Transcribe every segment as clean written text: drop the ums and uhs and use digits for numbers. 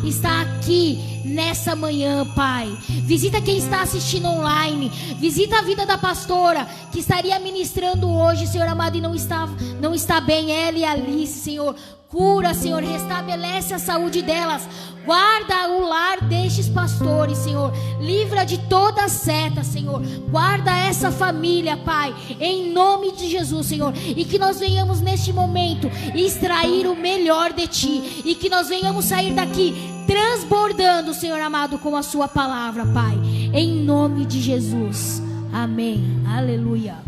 está aqui nessa manhã, Pai. Visita quem está assistindo online. Visita a vida da pastora que estaria ministrando hoje, Senhor amado, e não está bem, ela e Alice, Senhor. Cura, Senhor, restabelece a saúde delas. Guarda o lar destes pastores, Senhor. Livra de toda seta, Senhor. Guarda essa família, Pai, em nome de Jesus, Senhor. E que nós venhamos neste momento extrair o melhor de Ti. E que nós venhamos sair daqui transbordando, Senhor amado, com a Sua palavra, Pai. Em nome de Jesus. Amém. Aleluia.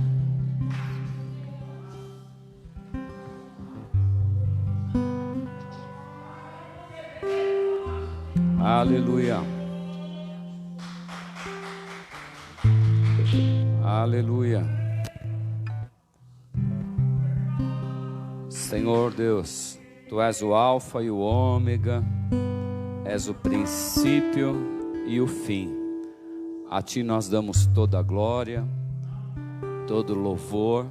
Aleluia. Aleluia. Senhor Deus, Tu és o Alfa e o Ômega, és o princípio e o fim. A Ti nós damos toda a glória, todo o louvor.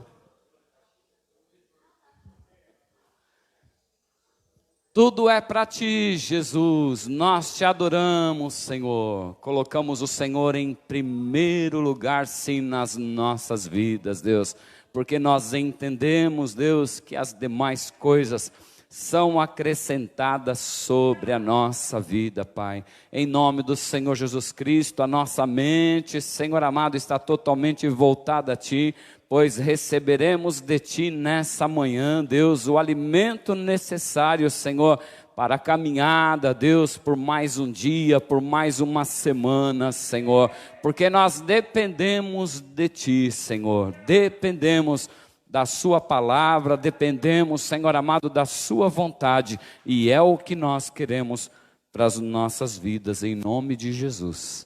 Tudo é para Ti, Jesus. Nós Te adoramos, Senhor. Colocamos o Senhor em primeiro lugar, sim, nas nossas vidas, Deus. Porque nós entendemos, Deus, que as demais coisas são acrescentadas sobre a nossa vida, Pai. Em nome do Senhor Jesus Cristo, a nossa mente, Senhor amado, está totalmente voltada a Ti, pois receberemos de Ti nessa manhã, Deus, o alimento necessário, Senhor, para a caminhada, Deus, por mais um dia, por mais uma semana, Senhor, porque nós dependemos de Ti, Senhor, dependemos da Sua palavra, dependemos, Senhor amado, da Sua vontade, e é o que nós queremos para as nossas vidas, em nome de Jesus.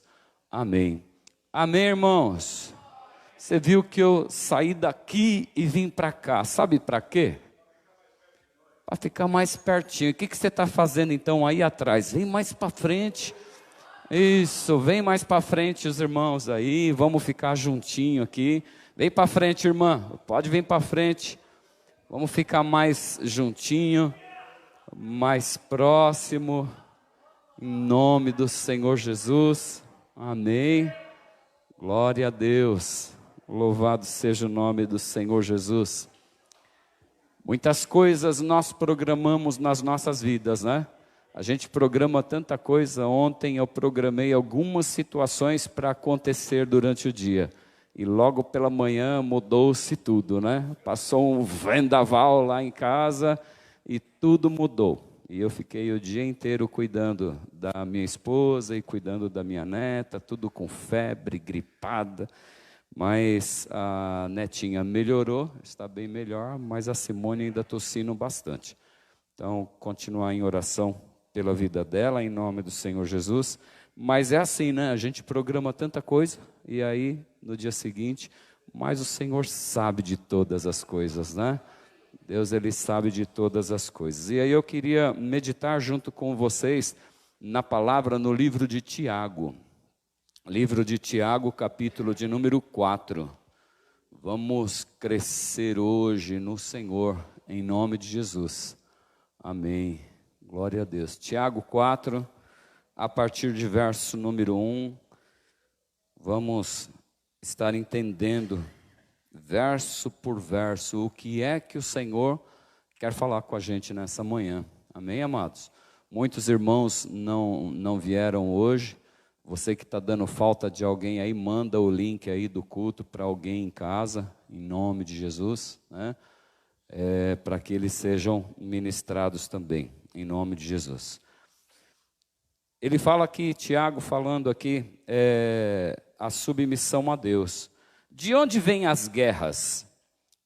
Amém. Amém, irmãos? Você viu que eu saí daqui e vim para cá, sabe para quê? Para ficar mais pertinho. O que você está fazendo então aí atrás? Vem mais para frente. Isso, vem mais para frente os irmãos aí, vamos ficar juntinho aqui. Vem para frente, irmã, pode vir para frente. Vamos ficar mais juntinho, mais próximo, em nome do Senhor Jesus. Amém. Glória a Deus. Louvado seja o nome do Senhor Jesus. Muitas coisas nós programamos nas nossas vidas, né? A gente programa tanta coisa. Ontem eu programei algumas situações para acontecer durante o dia. E logo pela manhã mudou-se tudo, né? Passou um vendaval lá em casa e tudo mudou. E eu fiquei o dia inteiro cuidando da minha esposa e cuidando da minha neta, tudo com febre, gripada. Mas a netinha melhorou, está bem melhor, mas a Simone ainda tossindo bastante. Então, continuar em oração pela vida dela, em nome do Senhor Jesus. Mas é assim, né? A gente programa tanta coisa, e aí, no dia seguinte, mas o Senhor sabe de todas as coisas, né? Deus, Ele sabe de todas as coisas. E aí eu queria meditar junto com vocês na palavra no livro de Tiago. Livro de Tiago, capítulo de número 4. Vamos crescer hoje no Senhor, em nome de Jesus. Amém. Glória a Deus. Tiago 4, a partir de verso número 1, vamos estar entendendo, verso por verso, o que é que o Senhor quer falar com a gente nessa manhã. Amém, amados? Muitos irmãos não vieram hoje. Você que está dando falta de alguém aí, manda o link aí do culto para alguém em casa, em nome de Jesus, né? Para que eles sejam ministrados também, em nome de Jesus. Ele fala aqui, Tiago falando aqui, a submissão a Deus. De onde vêm as guerras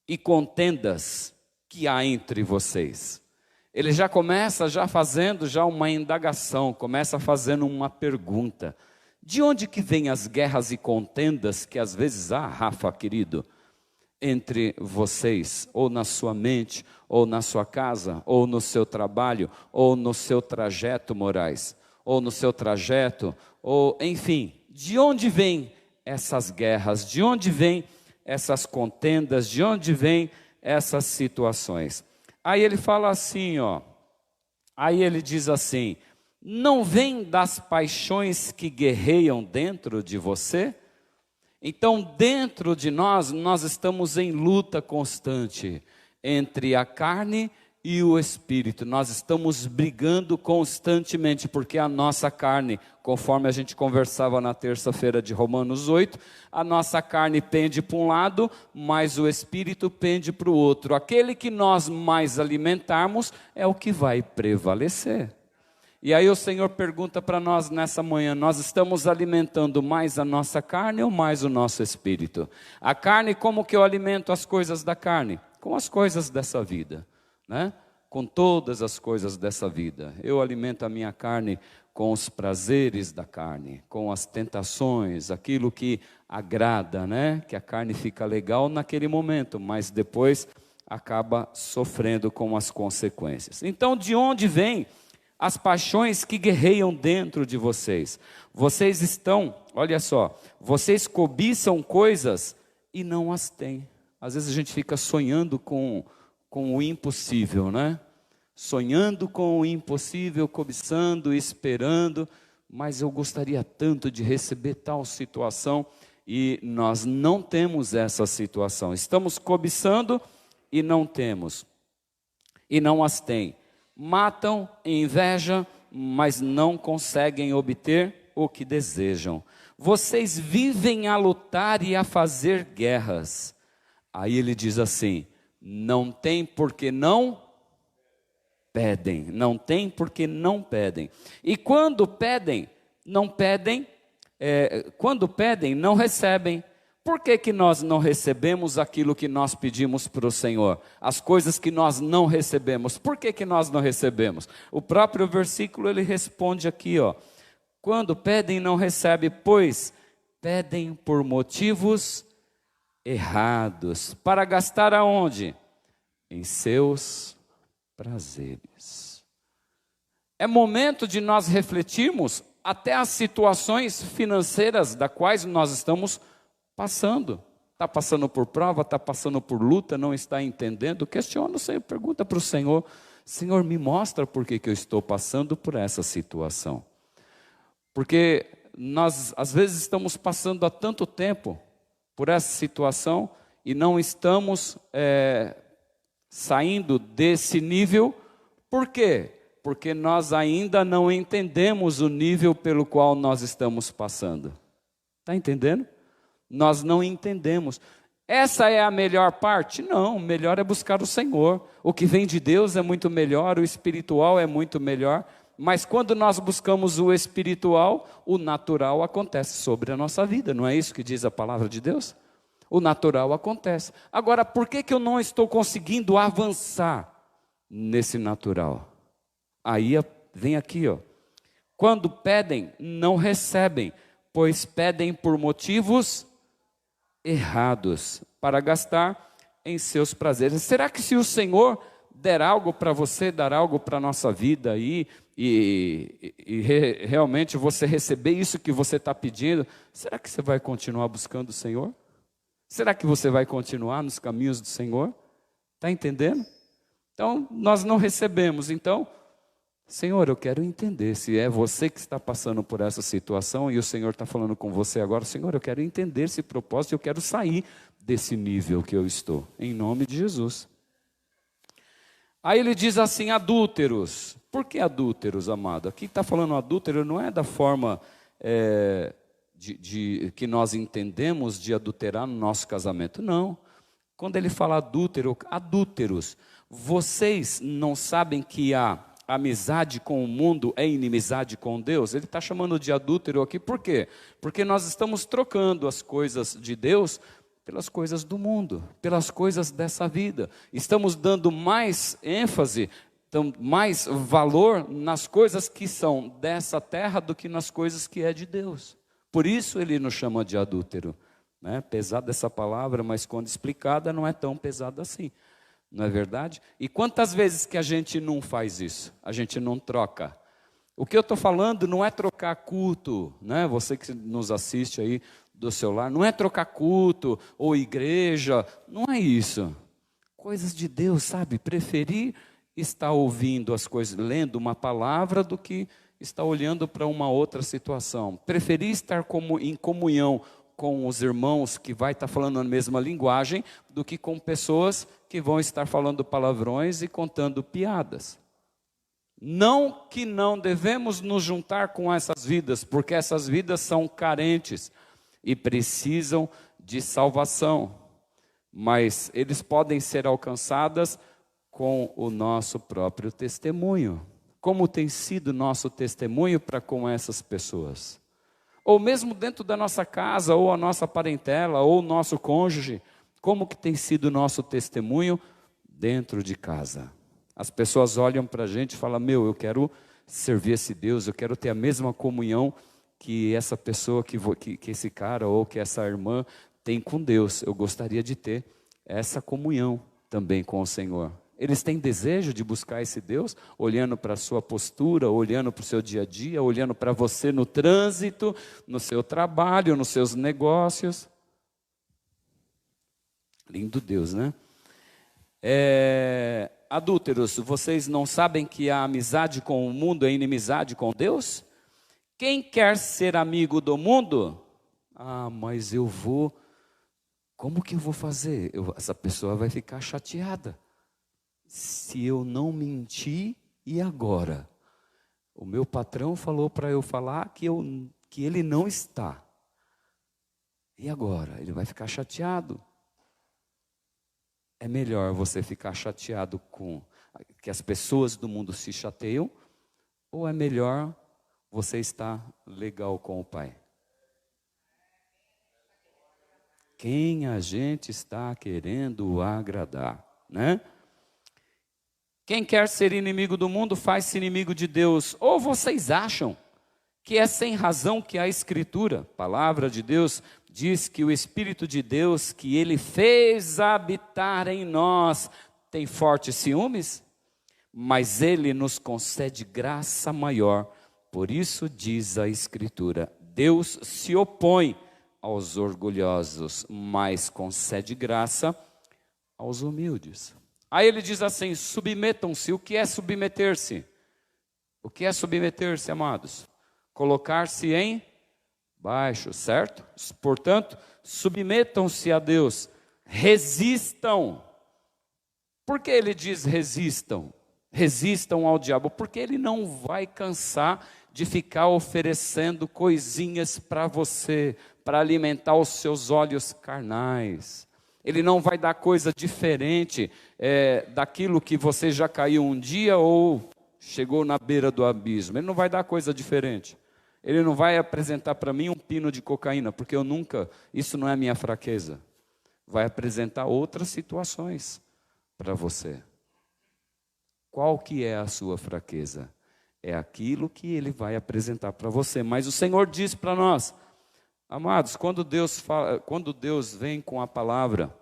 e contendas que há entre vocês? Ele já começa fazendo uma indagação, começa fazendo uma pergunta. De onde que vêm as guerras e contendas que às vezes há, Rafa, querido, entre vocês, ou na sua mente, ou na sua casa, ou no seu trabalho, ou no seu trajeto, Moraes, ou no seu trajeto, ou enfim, de onde vêm essas guerras, de onde vêm essas contendas, de onde vêm essas situações? Aí ele fala assim, aí ele diz assim: não vem das paixões que guerreiam dentro de você? Então, dentro de nós estamos em luta constante entre a carne e o espírito. Nós estamos brigando constantemente, porque a nossa carne, conforme a gente conversava na terça-feira de Romanos 8, a nossa carne pende para um lado, mas o espírito pende para o outro. Aquele que nós mais alimentarmos é o que vai prevalecer. E aí o Senhor pergunta para nós nessa manhã: nós estamos alimentando mais a nossa carne ou mais o nosso espírito? A carne, como que eu alimento as coisas da carne? Com as coisas dessa vida, né? Com todas as coisas dessa vida. Eu alimento a minha carne com os prazeres da carne, com as tentações, aquilo que agrada, né? Que a carne fica legal naquele momento, mas depois acaba sofrendo com as consequências. Então, de onde vem as paixões que guerreiam dentro de vocês? Vocês estão, olha só, vocês cobiçam coisas e não as têm. Às vezes a gente fica sonhando com o impossível, né? Sonhando com o impossível, cobiçando, esperando, mas eu gostaria tanto de receber tal situação e nós não temos essa situação. Estamos cobiçando e não temos, e não as têm. Matam em inveja, mas não conseguem obter o que desejam. Vocês vivem a lutar e a fazer guerras. Aí ele diz assim: não tem porque não pedem. Não tem porque não pedem. E quando pedem, não pedem. Quando pedem, não recebem. Por que nós não recebemos aquilo que nós pedimos para o Senhor? As coisas que nós não recebemos. Por que nós não recebemos? O próprio versículo ele responde aqui, ó. Quando pedem, não recebem, pois pedem por motivos errados. Para gastar aonde? Em seus prazeres. É momento de nós refletirmos até as situações financeiras das quais nós estamos passando. Está passando por prova, está passando por luta, não está entendendo? Questiona o Senhor, pergunta para o Senhor: Senhor, me mostra por que eu estou passando por essa situação. Porque nós, às vezes, estamos passando há tanto tempo por essa situação e não estamos saindo desse nível. Por quê? Porque nós ainda não entendemos o nível pelo qual nós estamos passando. Está entendendo? Nós não entendemos. Essa é a melhor parte? Não, o melhor é buscar o Senhor. O que vem de Deus é muito melhor, o espiritual é muito melhor. Mas quando nós buscamos o espiritual, o natural acontece sobre a nossa vida. Não é isso que diz a palavra de Deus? O natural acontece. Agora, por que eu não estou conseguindo avançar nesse natural? Aí vem aqui, ó. Quando pedem, não recebem, pois pedem por motivos errados, para gastar em seus prazeres. Será que se o Senhor der algo para você, dar algo para a nossa vida aí, realmente você receber isso que você está pedindo, será que você vai continuar buscando o Senhor? Será que você vai continuar nos caminhos do Senhor? Está entendendo? Então, nós não recebemos. Então, Senhor, eu quero entender se é você que está passando por essa situação e o Senhor está falando com você agora. Senhor, eu quero entender esse propósito, eu quero sair desse nível que eu estou, em nome de Jesus. Aí ele diz assim: adúlteros. Por que adúlteros, amado? Aqui está falando adúltero, não é da forma que nós entendemos de adulterar no nosso casamento, não. Quando ele fala adúltero, adúlteros, vocês não sabem que a amizade com o mundo é inimizade com Deus? Ele está chamando de adúltero aqui, por quê? Porque nós estamos trocando as coisas de Deus pelas coisas do mundo, pelas coisas dessa vida. Estamos dando mais ênfase, mais valor nas coisas que são dessa terra do que nas coisas que é de Deus. Por isso ele nos chama de adúltero. Né? Pesada essa palavra, mas quando explicada não é tão pesada assim. Não é verdade? E quantas vezes que a gente não faz isso? A gente não troca. O que eu estou falando não é trocar culto, né? Você que nos assiste aí do celular, não é trocar culto ou igreja, não é isso. Coisas de Deus, sabe? Preferir estar ouvindo as coisas, lendo uma palavra do que está olhando para uma outra situação. Preferir estar em comunhão com os irmãos que vai estar falando a mesma linguagem do que com pessoas que vão estar falando palavrões e contando piadas. Não que não devemos nos juntar com essas vidas, porque essas vidas são carentes e precisam de salvação, mas eles podem ser alcançadas com o nosso próprio testemunho. Como tem sido nosso testemunho para com essas pessoas? Ou mesmo dentro da nossa casa, ou a nossa parentela, ou o nosso cônjuge, como que tem sido o nosso testemunho dentro de casa? As pessoas olham para a gente e falam, eu quero servir esse Deus, eu quero ter a mesma comunhão que essa pessoa, que esse cara ou que essa irmã tem com Deus. Eu gostaria de ter essa comunhão também com o Senhor. Eles têm desejo de buscar esse Deus, olhando para a sua postura, olhando para o seu dia a dia, olhando para você no trânsito, no seu trabalho, nos seus negócios. Lindo Deus, né? Adúlteros, vocês não sabem que a amizade com o mundo é inimizade com Deus? Quem quer ser amigo do mundo? Mas eu vou... Como que eu vou fazer? Essa pessoa vai ficar chateada. Se eu não mentir, e agora? O meu patrão falou para eu falar que ele não está. E agora? Ele vai ficar chateado. É melhor você ficar chateado com que as pessoas do mundo se chateiam, ou é melhor você estar legal com o Pai? Quem a gente está querendo agradar, né? Quem quer ser inimigo do mundo faz-se inimigo de Deus. Ou vocês acham que é sem razão que a Escritura, palavra de Deus, diz que o Espírito de Deus, que Ele fez habitar em nós, tem fortes ciúmes? Mas Ele nos concede graça maior. Por isso diz a Escritura, Deus se opõe aos orgulhosos, mas concede graça aos humildes. Aí ele diz assim, submetam-se. O que é submeter-se? O que é submeter-se, amados? Colocar-se em baixo, certo? Portanto, submetam-se a Deus. Resistam. Por que ele diz resistam? Resistam ao diabo. Porque ele não vai cansar de ficar oferecendo coisinhas para você, para alimentar os seus olhos carnais. Ele não vai dar coisa diferente daquilo que você já caiu um dia ou chegou na beira do abismo. Ele não vai dar coisa diferente. Ele não vai apresentar para mim um pino de cocaína, porque isso não é minha fraqueza. Vai apresentar outras situações para você. Qual que é a sua fraqueza? É aquilo que ele vai apresentar para você. Mas o Senhor diz para nós, amados, quando Deus vem com a palavra,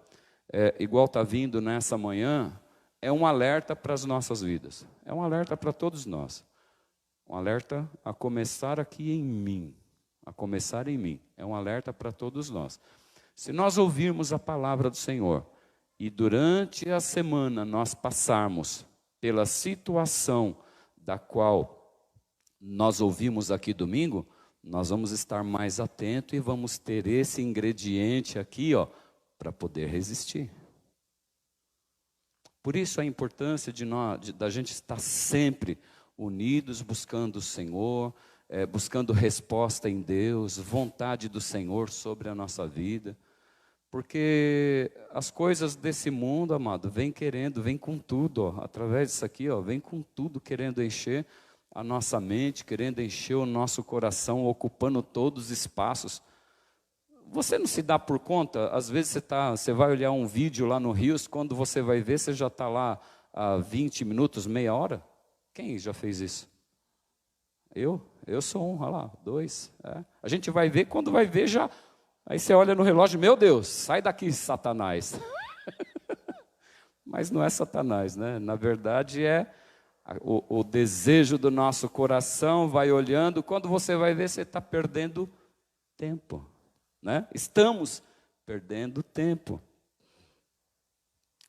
igual está vindo nessa manhã, é um alerta para as nossas vidas. É um alerta para todos nós. Um alerta a começar aqui em mim. A começar em mim. É um alerta para todos nós. Se nós ouvirmos a palavra do Senhor, e durante a semana nós passarmos pela situação da qual nós ouvimos aqui domingo, nós vamos estar mais atentos e vamos ter esse ingrediente aqui, para poder resistir. Por isso a importância da gente estar sempre unidos, buscando o Senhor, buscando resposta em Deus, vontade do Senhor sobre a nossa vida. Porque as coisas desse mundo, amado, vem com tudo, através disso aqui, vem com tudo querendo encher a nossa mente, querendo encher o nosso coração, ocupando todos os espaços. Você não se dá por conta? Às vezes você vai olhar um vídeo lá no Rios, quando você vai ver, você já está lá há 20 minutos, meia hora? Quem já fez isso? Eu sou um, olha lá, 2. A gente vai ver, quando vai ver já... Aí você olha no relógio, meu Deus, sai daqui, Satanás. Mas não é Satanás, né? Na verdade o desejo do nosso coração, vai olhando, quando você vai ver, você está perdendo tempo, né? Estamos perdendo tempo.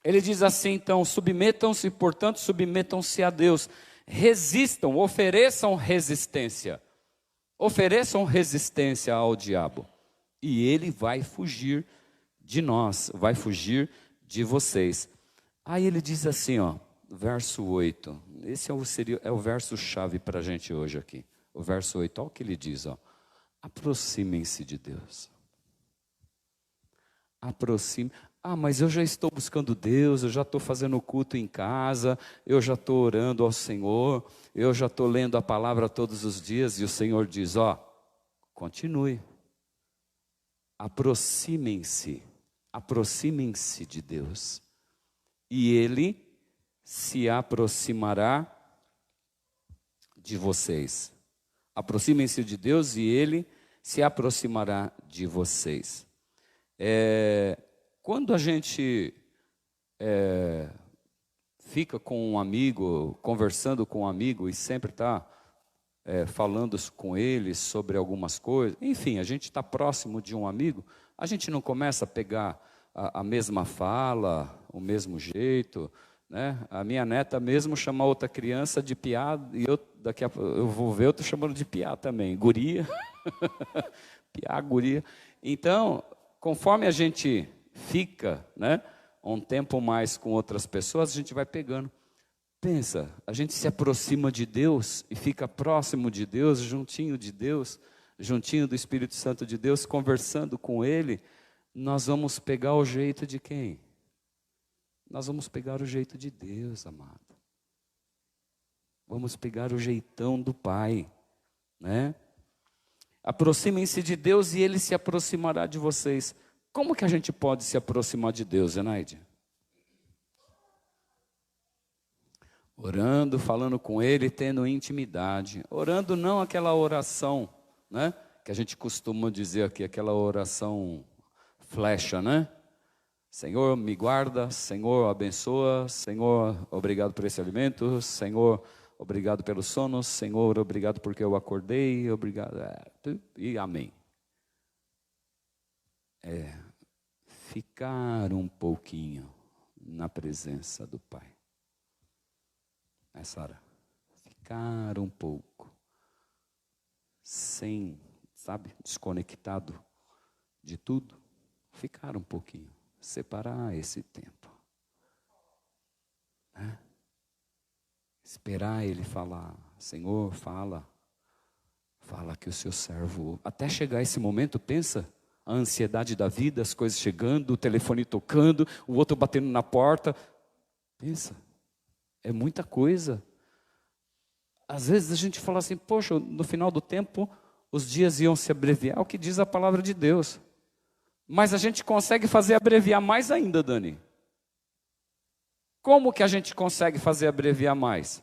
Ele diz assim, então, submetam-se, portanto, submetam-se a Deus. Resistam, ofereçam resistência. Ofereçam resistência ao diabo. E ele vai fugir de nós, vai fugir de vocês. Aí ele diz assim, ó, verso 8. Esse é o verso-chave para a gente hoje aqui. O verso 8, olha o que ele diz, ó. Aproximem-se de Deus. Mas eu já estou buscando Deus, eu já estou fazendo culto em casa, eu já estou orando ao Senhor, eu já estou lendo a palavra todos os dias, e o Senhor diz, ó, continue. Aproximem-se de Deus, e Ele se aproximará de vocês. Aproximem-se de Deus e Ele se aproximará de vocês. Quando a gente fica com um amigo, conversando com um amigo e sempre está falando com ele sobre algumas coisas, enfim, a gente está próximo de um amigo, a gente não começa a pegar a mesma fala, o mesmo jeito, né? A minha neta mesmo chama outra criança de piá, e daqui a pouco eu vou ver, eu estou chamando de piá também, guria, piá, guria. Então, conforme a gente fica, né, um tempo mais com outras pessoas, a gente vai pegando. Pensa, a gente se aproxima de Deus e fica próximo de Deus, juntinho do Espírito Santo de Deus, conversando com Ele, nós vamos pegar o jeito de quem? Nós vamos pegar o jeito de Deus, amado. Vamos pegar o jeitão do Pai, né? Aproximem-se de Deus e Ele se aproximará de vocês. Como que a gente pode se aproximar de Deus, Zenaide? Orando, falando com Ele, tendo intimidade. Orando não aquela oração, né? Que a gente costuma dizer aqui, aquela oração flecha, né? Senhor, me guarda, Senhor, abençoa, Senhor, obrigado por esse alimento, Senhor, obrigado pelo sono, Senhor, obrigado porque eu acordei, obrigado, e amém. Ficar um pouquinho na presença do Pai. Sara? Ficar um pouco, sem, desconectado de tudo, ficar um pouquinho. Separar esse tempo, né? Esperar Ele falar, Senhor, fala que o seu servo, até chegar esse momento, pensa, a ansiedade da vida, as coisas chegando, o telefone tocando, o outro batendo na porta, pensa, é muita coisa. Às vezes a gente fala assim, poxa, no final do tempo, os dias iam se abreviar, o que diz a palavra de Deus. Mas a gente consegue fazer abreviar mais ainda, Dani. Como que a gente consegue fazer abreviar mais?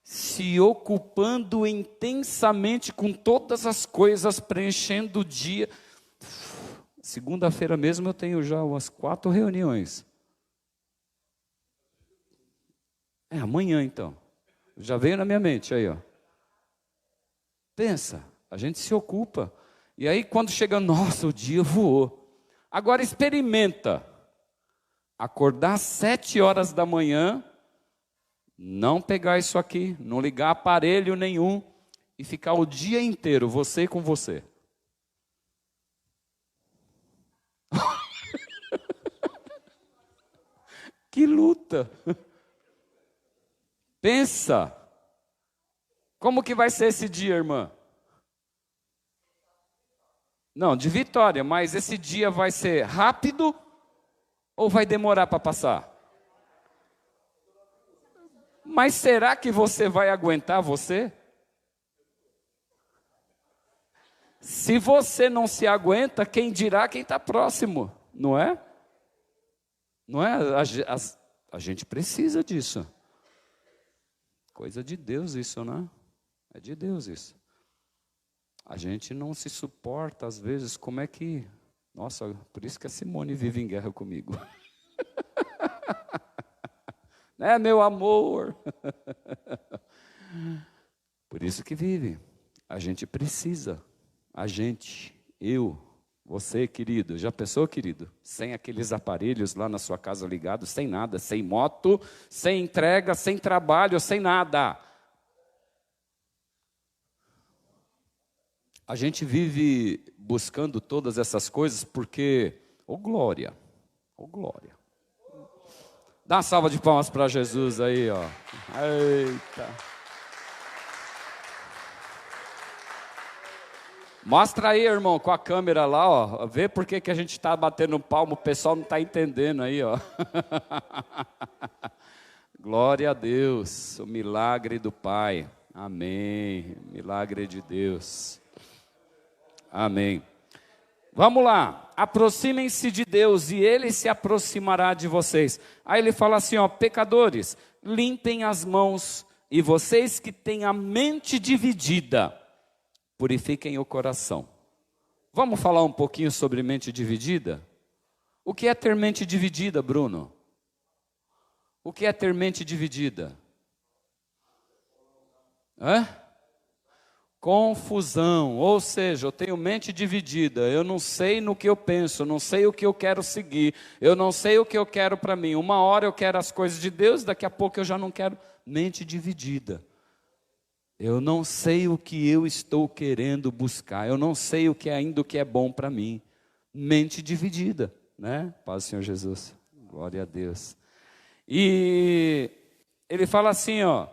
Se ocupando intensamente com todas as coisas, preenchendo o dia. Segunda-feira mesmo eu tenho já umas 4 reuniões. Amanhã então. Já veio na minha mente aí, ó. Pensa, a gente se ocupa. E aí quando chega, nossa, o dia voou. Agora experimenta. Acordar às 7 horas da manhã, não pegar isso aqui, não ligar aparelho nenhum e ficar o dia inteiro, você com você. Que luta. Pensa. Como que vai ser esse dia, irmã? Não, de vitória, mas esse dia vai ser rápido ou vai demorar para passar? Mas será que você vai aguentar você? Se você não se aguenta, quem dirá quem está próximo, não é? Não é? A gente precisa disso. Coisa de Deus isso, né? É de Deus isso. A gente não se suporta, às vezes, como é que... Nossa, por isso que a Simone vive em guerra comigo. Né, meu amor? Por isso que vive. A gente precisa. Eu Você, querido, já pensou, querido? Sem aqueles aparelhos lá na sua casa ligados, sem nada, sem moto, sem entrega, sem trabalho, sem nada. A gente vive buscando todas essas coisas porque, ô glória, ô glória. Dá uma salva de palmas para Jesus aí, ó. Eita. Mostra aí, irmão, com a câmera lá, ó. Vê por que a gente está batendo palmo, o pessoal não está entendendo aí, ó. Glória a Deus, o milagre do Pai. Amém. Milagre de Deus. Amém. Vamos lá. Aproximem-se de Deus e Ele se aproximará de vocês. Aí ele fala assim, ó, pecadores, limpem as mãos, e vocês que têm a mente dividida, purifiquem o coração. Vamos falar um pouquinho sobre mente dividida? O que é ter mente dividida, Bruno? O que é ter mente dividida? Confusão, ou seja, eu tenho mente dividida, eu não sei no que eu penso, eu não sei o que eu quero seguir, eu não sei o que eu quero para mim. Uma hora eu quero as coisas de Deus, daqui a pouco eu já não quero. Mente dividida. Eu não sei o que eu estou querendo buscar, eu não sei o que ainda o que é bom para mim. Mente dividida, né? Paz do Senhor Jesus, glória a Deus. E ele fala assim, ó,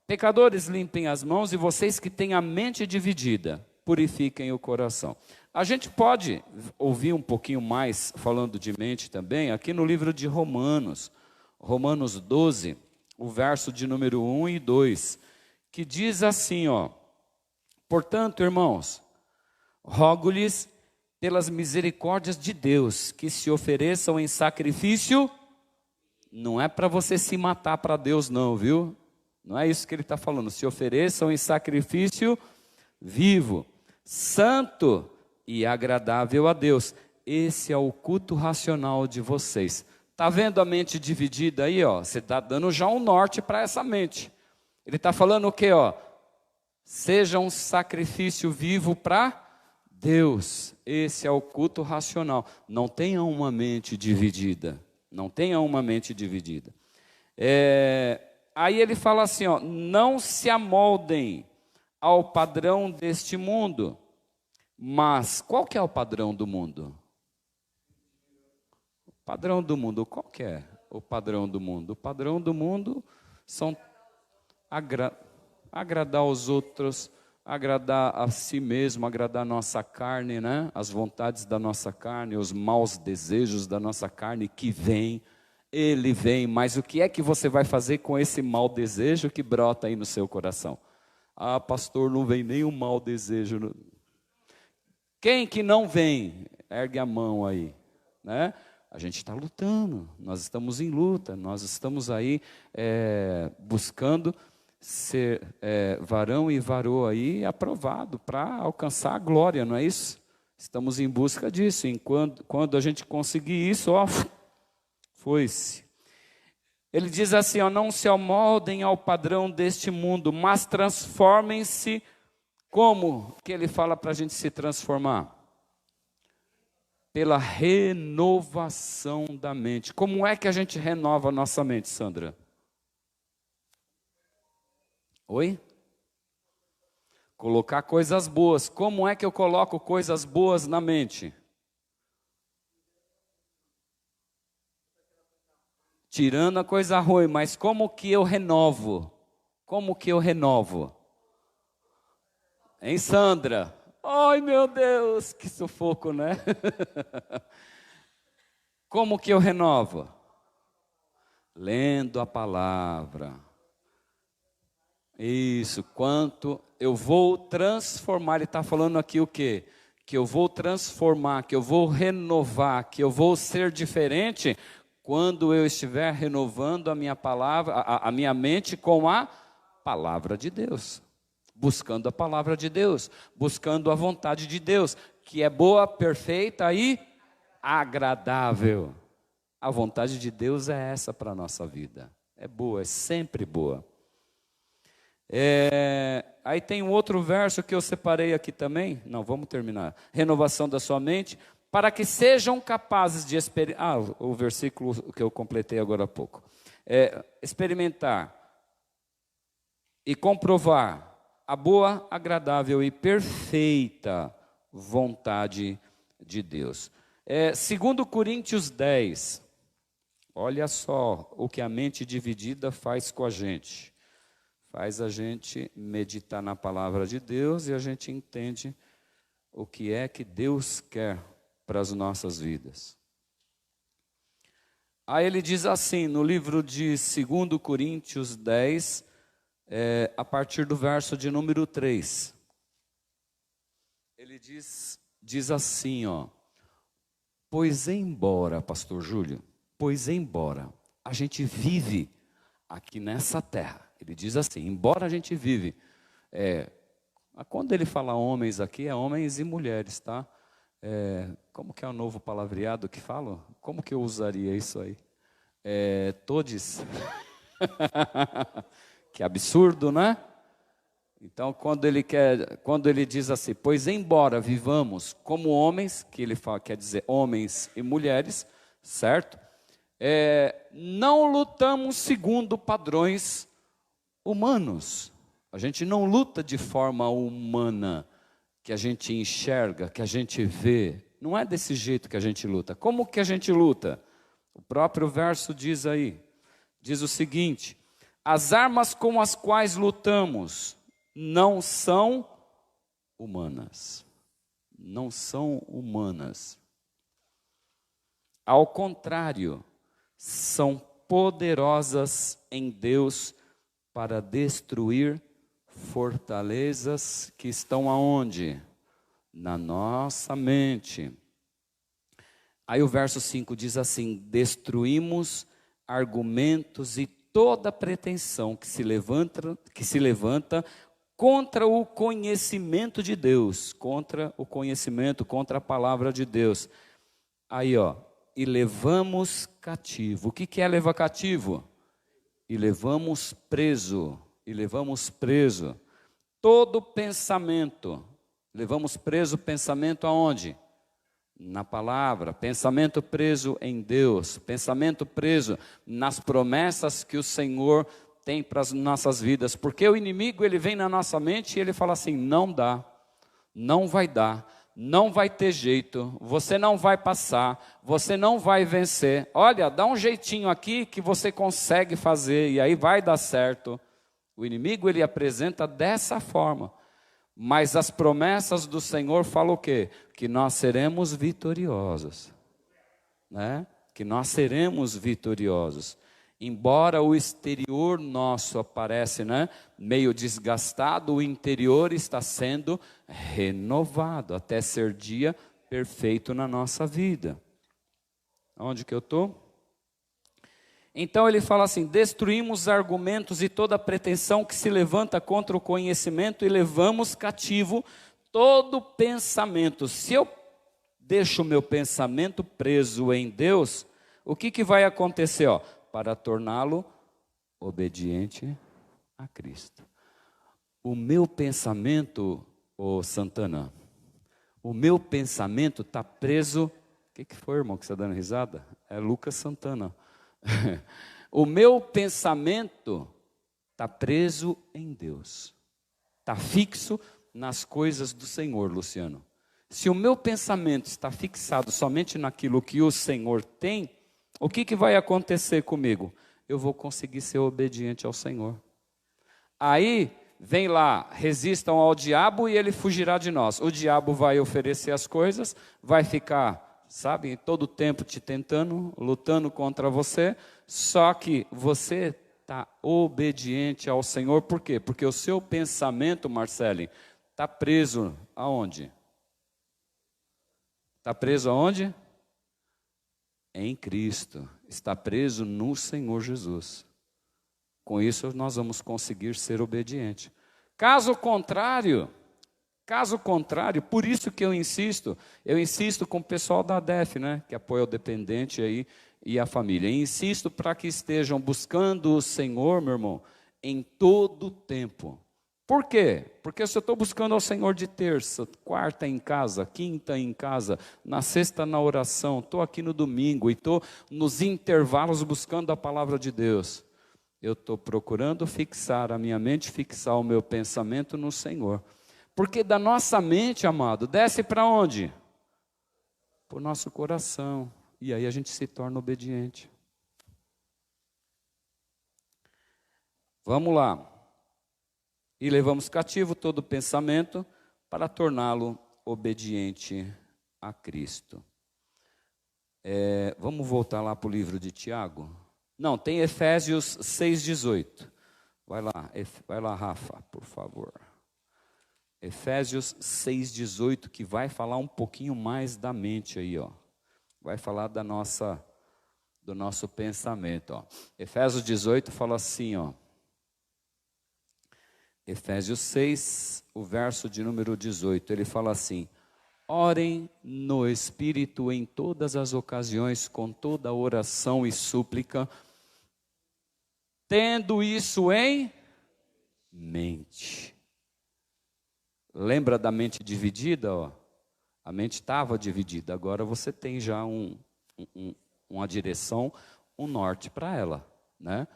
pecadores, limpem as mãos, e vocês que têm a mente dividida, purifiquem o coração. A gente pode ouvir um pouquinho mais, falando de mente também, aqui no livro de Romanos, Romanos 12, o verso de número 1 e 2, que diz assim, ó, portanto, irmãos, rogo-lhes pelas misericórdias de Deus, que se ofereçam em sacrifício, não é para você se matar para Deus não, viu? Não é isso que ele está falando, se ofereçam em sacrifício vivo, santo e agradável a Deus. Esse é o culto racional de vocês. Está vendo a mente dividida aí, ó? Você está dando já um norte para essa mente. Ele está falando o quê, ó? Seja um sacrifício vivo para Deus. Esse é o culto racional. Não tenha uma mente dividida. Não tenha uma mente dividida. Aí ele fala assim, ó, não se amoldem ao padrão deste mundo. Mas qual que é o padrão do mundo? O padrão do mundo, qual que é o padrão do mundo? O padrão do mundo são agradar aos outros, agradar a si mesmo, agradar a nossa carne, né? As vontades da nossa carne, os maus desejos da nossa carne que vêm. Ele vem, mas o que é que você vai fazer com esse mau desejo que brota aí no seu coração? Ah, pastor, não vem nenhum mau desejo. Quem que não vem? Ergue a mão aí, né? A gente está lutando, nós estamos em luta, nós estamos aí buscando ser varão e varoa aí aprovado para alcançar a glória, não é isso? Estamos em busca disso, quando a gente conseguir isso, ó, foi-se. Ele diz assim, ó, não se amoldem ao padrão deste mundo, mas transformem-se. Como que ele fala para a gente se transformar? Pela renovação da mente. Como é que a gente renova a nossa mente, Sandra? Oi? Colocar coisas boas. Como é que eu coloco coisas boas na mente? Tirando a coisa ruim, mas como que eu renovo? Como que eu renovo? Hein, Sandra? Ai, meu Deus, que sufoco, né? Como que eu renovo? Lendo a palavra. Isso, quanto eu vou transformar, ele está falando aqui o quê? Que eu vou transformar, que eu vou renovar, que eu vou ser diferente quando eu estiver renovando a minha palavra, a minha mente com a palavra de Deus. Buscando a palavra de Deus, buscando a vontade de Deus, que é boa, perfeita e agradável. A vontade de Deus é essa para a nossa vida. É boa, é sempre boa. Aí tem um outro verso que eu separei aqui também. Não, vamos terminar. Renovação da sua mente. para que sejam capazes de experimentar. O versículo que eu completei agora há pouco. Experimentar e comprovar a boa, agradável e perfeita vontade de Deus. 2 Coríntios 10. Olha só o que a mente dividida faz com a gente. Faz a gente meditar na palavra de Deus e a gente entende o que é que Deus quer para as nossas vidas. Aí ele diz assim, no livro de 2 Coríntios 10, a partir do verso de número 3. Ele diz assim, ó. Pois embora, pastor Júlio, pois embora a gente vive aqui nessa terra, ele diz assim, embora a gente vive, quando ele fala homens aqui, é homens e mulheres, tá? Como que é o novo palavreado que fala? Como que eu usaria isso aí? Todes. Que absurdo, né? Então, quando ele diz assim, pois embora vivamos como homens, que ele fala, quer dizer homens e mulheres, certo? Não lutamos segundo padrões humanos. A gente não luta de forma humana, que a gente enxerga, que a gente vê. Não é desse jeito que a gente luta. Como que a gente luta? O próprio verso diz aí, diz o seguinte, as armas com as quais lutamos não são humanas. Não são humanas. Ao contrário, são poderosas em Deus para destruir fortalezas que estão aonde? Na nossa mente. Aí o verso 5 diz assim, destruímos argumentos e toda pretensão que se levanta contra o conhecimento de Deus, contra o conhecimento, contra a palavra de Deus. Aí, ó, e levamos cativo. O que é levar cativo? E levamos preso todo pensamento. Levamos preso o pensamento aonde? Na palavra. Pensamento preso em Deus. Pensamento preso nas promessas que o Senhor tem para as nossas vidas, porque o inimigo ele vem na nossa mente e ele fala assim, não dá, não vai dar, não vai ter jeito, você não vai passar, você não vai vencer, olha, dá um jeitinho aqui que você consegue fazer e aí vai dar certo. O inimigo ele apresenta dessa forma, mas as promessas do Senhor falam o quê? Que nós seremos vitoriosos, né? Que nós seremos vitoriosos. Embora o exterior nosso aparece, né, meio desgastado, o interior está sendo renovado até ser dia perfeito na nossa vida. Onde que eu estou? Então ele fala assim, destruímos argumentos e toda pretensão que se levanta contra o conhecimento e levamos cativo todo pensamento. Se eu deixo o meu pensamento preso em Deus, o que vai acontecer? Ó? Para torná-lo obediente a Cristo. O meu pensamento, Santana, o meu pensamento está preso. O que foi, irmão, que você está dando risada? É Lucas Santana. O meu pensamento está preso em Deus. Está fixo nas coisas do Senhor, Luciano. Se o meu pensamento está fixado somente naquilo que o Senhor tem, o que vai acontecer comigo? Eu vou conseguir ser obediente ao Senhor. Aí, vem lá, resistam ao diabo e ele fugirá de nós. O diabo vai oferecer as coisas, vai ficar, sabe, todo o tempo te tentando, lutando contra você, só que você está obediente ao Senhor. Por quê? Porque o seu pensamento, Marcele, está preso aonde? Está preso aonde? Em Cristo, está preso no Senhor Jesus. Com isso nós vamos conseguir ser obedientes. Caso contrário, por isso que eu insisto com o pessoal da DEF, né, que apoia o dependente aí e a família. Insisto para que estejam buscando o Senhor, meu irmão, em todo o tempo. Por quê? Porque se eu estou buscando ao Senhor de terça, quarta em casa, quinta em casa, na sexta na oração, estou aqui no domingo e estou nos intervalos buscando a palavra de Deus, eu estou procurando fixar a minha mente, fixar o meu pensamento no Senhor. Porque da nossa mente, amado, desce para onde? Para o nosso coração. E aí a gente se torna obediente. Vamos lá. E levamos cativo todo pensamento para torná-lo obediente a Cristo. Vamos voltar lá para o livro de Tiago? Não, tem Efésios 6,18. Vai lá, Rafa, por favor. Efésios 6,18, que vai falar um pouquinho mais da mente aí, ó. Vai falar do nosso pensamento, ó. Efésios 18 fala assim, ó. Efésios 6, o verso de número 18, ele fala assim: orem no Espírito em todas as ocasiões, com toda oração e súplica, tendo isso em mente. Lembra da mente dividida? Ó? A mente estava dividida, agora você tem já uma direção, um norte para ela, né?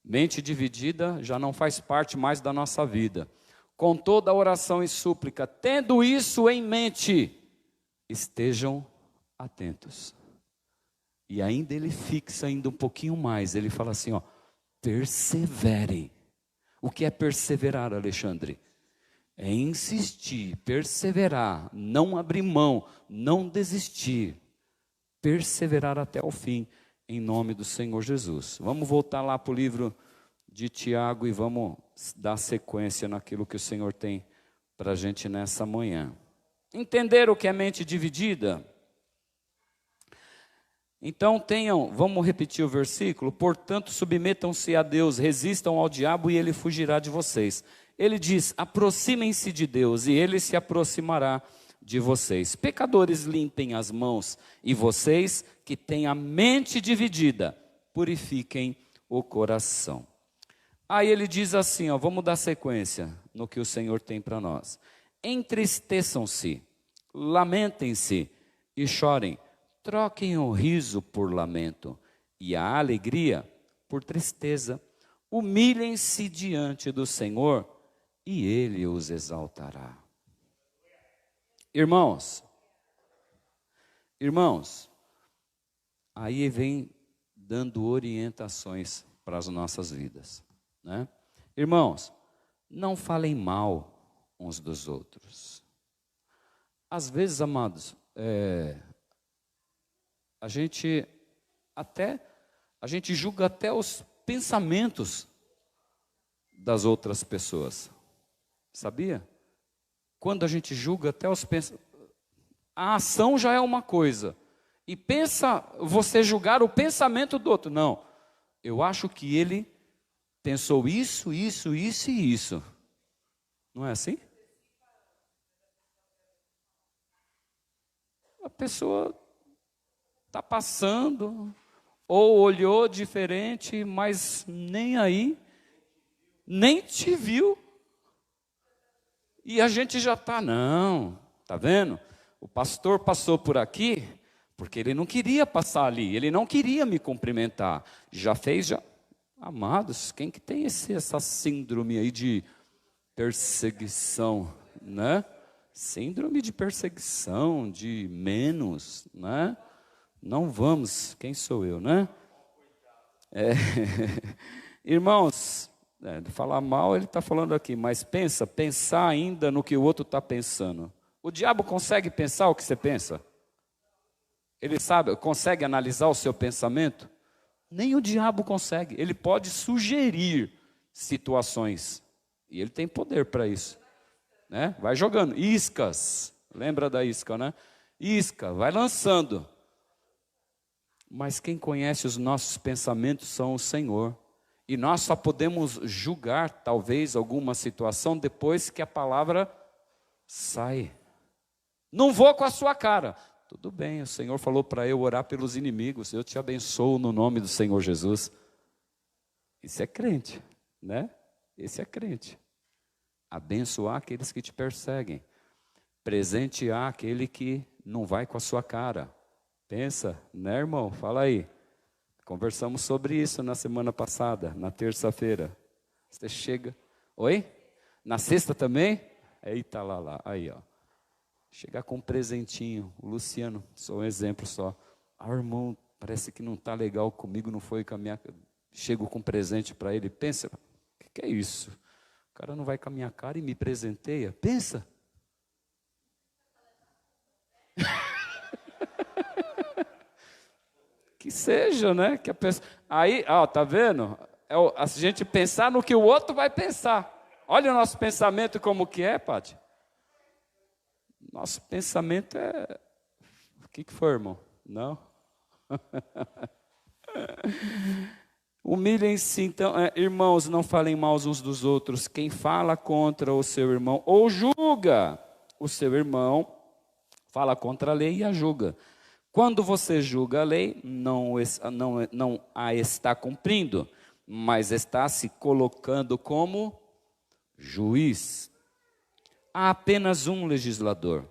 Mente dividida já não faz parte mais da nossa vida. Com toda oração e súplica, tendo isso em mente, estejam atentos. E ainda ele fixa ainda um pouquinho mais, ele fala assim, ó, perseverem. O que é perseverar, Alexandre? É insistir, perseverar, não abrir mão, não desistir, perseverar até o fim, em nome do Senhor Jesus. Vamos voltar lá para o livro de Tiago e vamos dar sequência naquilo que o Senhor tem para a gente nessa manhã. Entender o que é mente dividida? Então vamos repetir o versículo, portanto submetam-se a Deus, resistam ao diabo e ele fugirá de vocês. Ele diz, aproximem-se de Deus e ele se aproximará de vocês. Pecadores, limpem as mãos, e vocês que têm a mente dividida, purifiquem o coração. Aí ele diz assim, ó, vamos dar sequência no que o Senhor tem para nós. Entristeçam-se, lamentem-se e chorem, troquem o riso por lamento e a alegria por tristeza. Humilhem-se diante do Senhor e Ele os exaltará. Irmãos, aí vem dando orientações para as nossas vidas, né? Irmãos, não falem mal uns dos outros. Às vezes, amados, a gente julga até os pensamentos das outras pessoas, sabia? Quando a gente julga até os pensamentos, a ação já é uma coisa, e pensa você julgar o pensamento do outro. Não, eu acho que ele pensou isso e isso. Não é assim? A pessoa está passando, ou olhou diferente, mas nem aí, nem te viu. E a gente já está, não, está vendo? O pastor passou por aqui, porque ele não queria passar ali, ele não queria me cumprimentar. Já. Amados, quem que tem essa síndrome aí de perseguição, né? Síndrome de perseguição, de menos, né? Não vamos, quem sou eu, né? Irmãos, de falar mal ele está falando aqui, mas pensar ainda no que o outro está pensando. O diabo consegue pensar o que você pensa? Ele consegue analisar o seu pensamento? Nem o diabo consegue. Ele pode sugerir situações, e ele tem poder para isso, né? Vai jogando, iscas, lembra da isca, né? Isca, vai lançando. Mas quem conhece os nossos pensamentos são o Senhor. E nós só podemos julgar, talvez, alguma situação depois que a palavra sai. Não vou com a sua cara. Tudo bem, o Senhor falou para eu orar pelos inimigos. Eu te abençoo no nome do Senhor Jesus. Isso é crente, né? Esse é crente. abençoar aqueles que te perseguem, presentear aquele que não vai com a sua cara. Pensa, né, irmão? Fala aí. Conversamos sobre isso na semana passada, na terça-feira. Você chega... Oi? Na sexta também? Eita, lá. Aí, ó. Chegar com um presentinho. O Luciano, sou um exemplo só. Irmão, parece que não está legal comigo, não foi com a minha... Chego com um presente para ele. Pensa, o que é isso? O cara não vai com a minha cara e me presenteia. Pensa. Que seja, né? Que a pessoa... Aí, ó, tá vendo? É a gente pensar no que o outro vai pensar. Olha o nosso pensamento como que é, Pati. Nosso pensamento é... O que foi, irmão? Não? Humilhem-se, então, irmãos, não falem mal uns dos outros. Quem fala contra o seu irmão ou julga o seu irmão, fala contra a lei e a julga. Quando você julga a lei, não a está cumprindo, mas está se colocando como juiz. Há apenas um legislador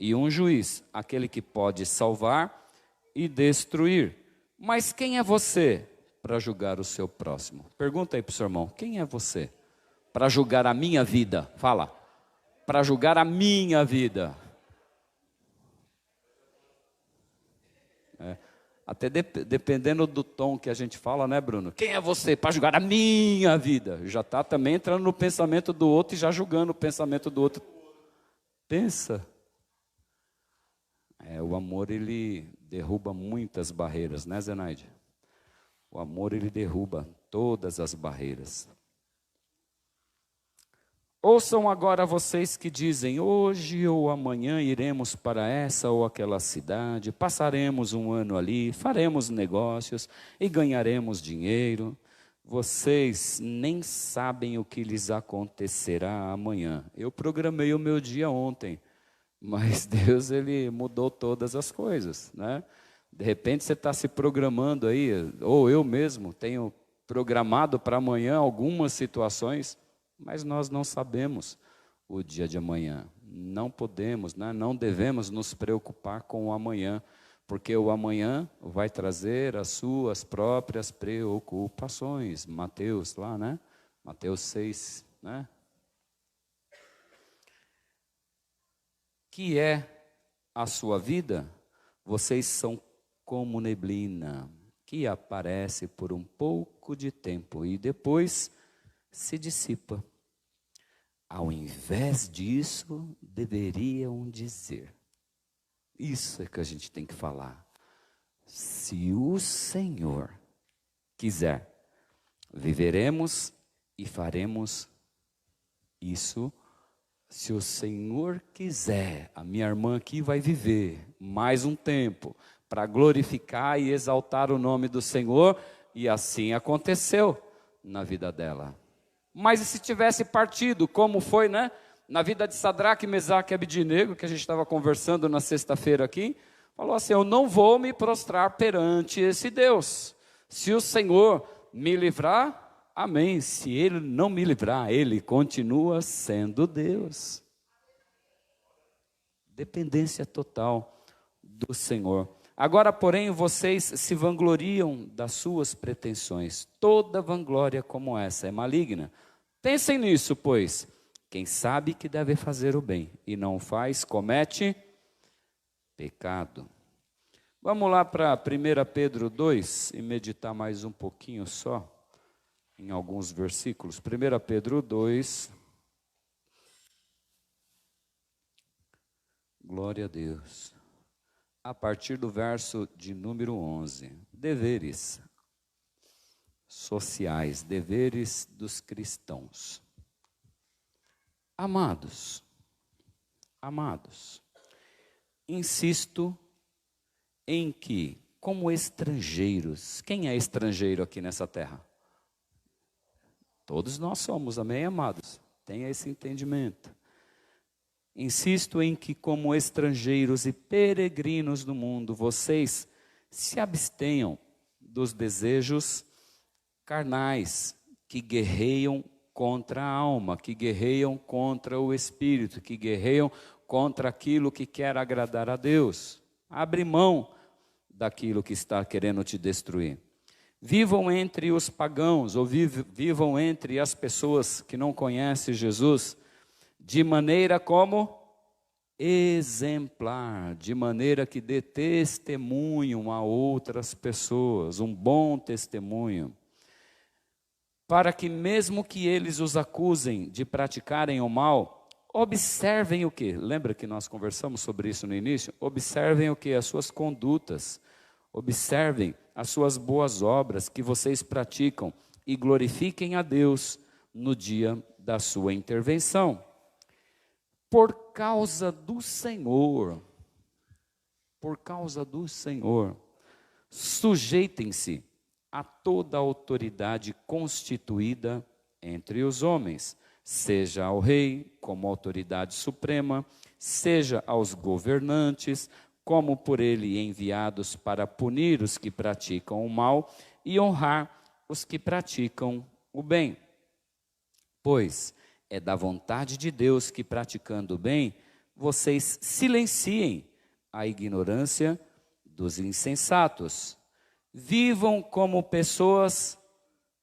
e um juiz, aquele que pode salvar e destruir. Mas quem é você para julgar o seu próximo? Pergunta aí para o seu irmão, quem é você para julgar a minha vida? Fala, para julgar a minha vida. Até dependendo do tom que a gente fala, né, Bruno? Quem é você para julgar a minha vida? Já está também entrando no pensamento do outro e já julgando o pensamento do outro. Pensa. O amor, ele derruba muitas barreiras, né, Zenaide? O amor, ele derruba todas as barreiras. Ouçam agora vocês que dizem, hoje ou amanhã iremos para essa ou aquela cidade, passaremos um ano ali, faremos negócios e ganharemos dinheiro. Vocês nem sabem o que lhes acontecerá amanhã. Eu programei o meu dia ontem, mas Deus, ele mudou todas as coisas, né? De repente você está se programando aí, ou eu mesmo tenho programado para amanhã algumas situações, mas nós não sabemos o dia de amanhã. Não podemos, né? Não devemos nos preocupar com o amanhã, porque o amanhã vai trazer as suas próprias preocupações. Mateus lá, né? Mateus 6, né? Que é a sua vida? Vocês são como neblina, que aparece por um pouco de tempo e depois se dissipa. Ao invés disso, deveriam dizer. Isso é que a gente tem que falar. Se o Senhor quiser, viveremos e faremos isso. Se o Senhor quiser, a minha irmã aqui vai viver mais um tempo para glorificar e exaltar o nome do Senhor, e assim aconteceu na vida dela. Mas e se tivesse partido, como foi, né? Na vida de Sadraque, Mesaque e Abidnego, que a gente estava conversando na sexta-feira aqui, falou assim, eu não vou me prostrar perante esse Deus. Se o Senhor me livrar, amém. Se Ele não me livrar, Ele continua sendo Deus. Dependência total do Senhor. Agora, porém, vocês se vangloriam das suas pretensões. Toda vanglória como essa é maligna. Pensem nisso, pois. Quem sabe que deve fazer o bem e não faz, comete pecado. Vamos lá para 1 Pedro 2 e meditar mais um pouquinho só em alguns versículos. 1 Pedro 2. Glória a Deus. A partir do verso de número 11. Deveres sociais, deveres dos cristãos. Amados, insisto em que, como estrangeiros, quem é estrangeiro aqui nessa terra? Todos nós somos, amém, amados? Tenha esse entendimento. Insisto em que, como estrangeiros e peregrinos no mundo, vocês se abstenham dos desejos carnais que guerreiam contra a alma, que guerreiam contra o espírito, que guerreiam contra aquilo que quer agradar a Deus. Abre mão daquilo que está querendo te destruir. Vivam entre os pagãos, ou vivam entre as pessoas que não conhecem Jesus, de maneira como exemplar, de maneira que dê testemunho a outras pessoas, um bom testemunho, para que mesmo que eles os acusem de praticarem o mal, observem o quê? Lembra que nós conversamos sobre isso no início? Observem o quê? As suas condutas, observem as suas boas obras que vocês praticam e glorifiquem a Deus no dia da sua intervenção. Por causa do Senhor, sujeitem-se a toda a autoridade constituída entre os homens, seja ao rei como autoridade suprema, seja aos governantes, como por ele enviados para punir os que praticam o mal e honrar os que praticam o bem. Pois é da vontade de Deus que, praticando o bem, vocês silenciem a ignorância dos insensatos. Vivam como pessoas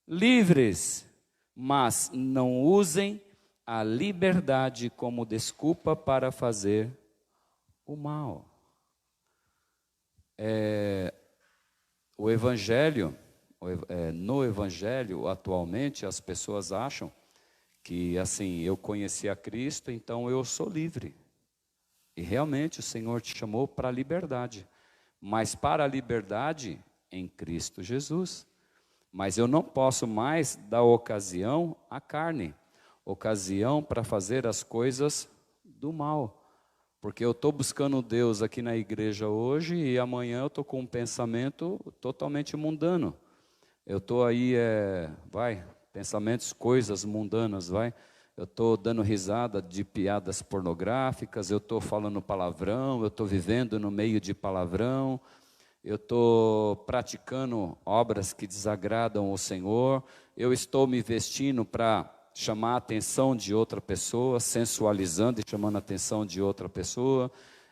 livres, mas não usem a liberdade como desculpa para fazer o mal. No Evangelho, atualmente, as pessoas acham que, assim, eu conheci a Cristo, então eu sou livre. E realmente o Senhor te chamou para a liberdade, mas para a liberdade em Cristo Jesus. Mas eu não posso mais dar ocasião à carne, ocasião para fazer as coisas do mal. Porque eu estou buscando Deus aqui na igreja hoje e amanhã eu estou com um pensamento totalmente mundano. Eu estou aí, pensamentos, coisas mundanas, Eu estou dando risada de piadas pornográficas, eu estou falando palavrão, eu estou vivendo no meio de palavrão, eu estou praticando obras que desagradam o Senhor, eu estou me vestindo para chamar a atenção de outra pessoa, sensualizando e chamando a atenção de outra pessoa.